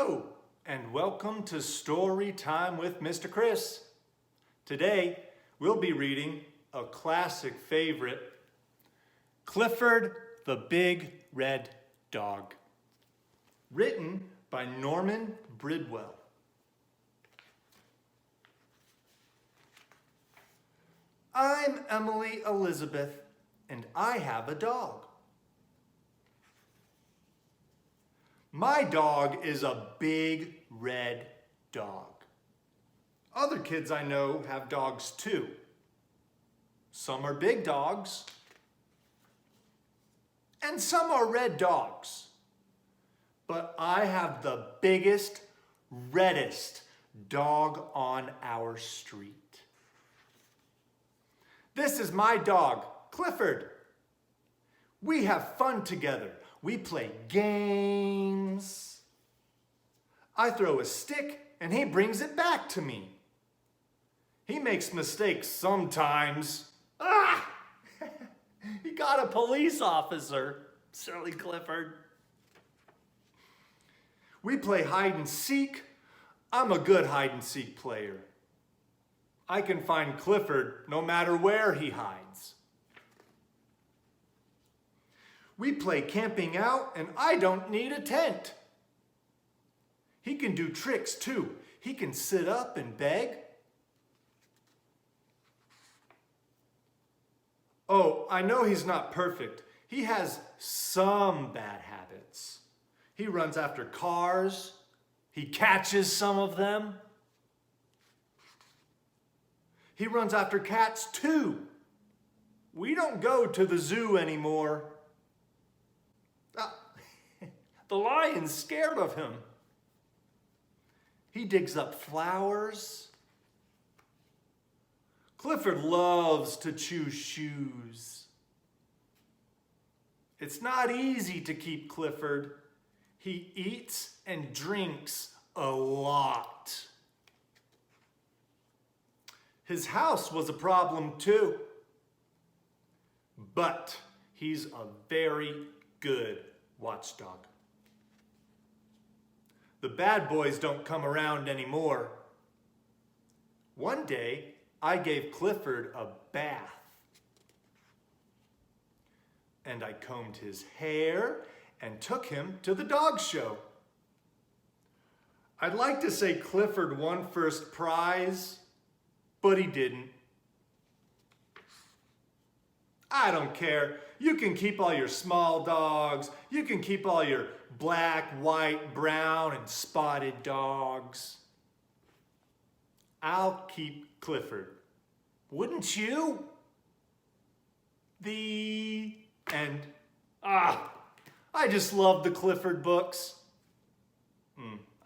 Hello, and welcome to Story Time with Mr. Chris. Today, we'll be reading a classic favorite, Clifford the Big Red Dog, written by Norman Bridwell. I'm Emily Elizabeth, and I have a dog. My dog is a big red dog. Other kids I know have dogs too. Some are big dogs, and some are red dogs. But I have the biggest, reddest dog on our street. This is my dog, Clifford. We have fun together. We play games. I throw a stick and he brings it back to me. He makes mistakes sometimes. Ah! He got a police officer. Silly Clifford. We play hide and seek. I'm a good hide and seek player. I can find Clifford no matter where he hides. We play camping out and I don't need a tent. He can do tricks too. He can sit up and beg. Oh, I know he's not perfect. He has some bad habits. He runs after cars. He catches some of them. He runs after cats too. We don't go to the zoo anymore. The lion's scared of him. He digs up flowers. Clifford loves to chew shoes. It's not easy to keep Clifford. He eats and drinks a lot. His house was a problem too. But he's a very good watchdog. The bad boys don't come around anymore. One day, I gave Clifford a bath. And I combed his hair and took him to the dog show. I'd like to say Clifford won first prize, but he didn't. I don't care. You can keep all your small dogs. You can keep all your black, white, brown, and spotted dogs. I'll keep Clifford. Wouldn't you? The end. I just love the Clifford books.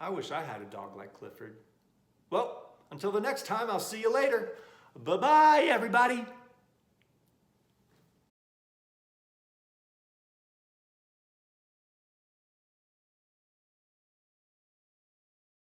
I wish I had a dog like Clifford. Well, until the next time, I'll see you later. Bye-bye, everybody.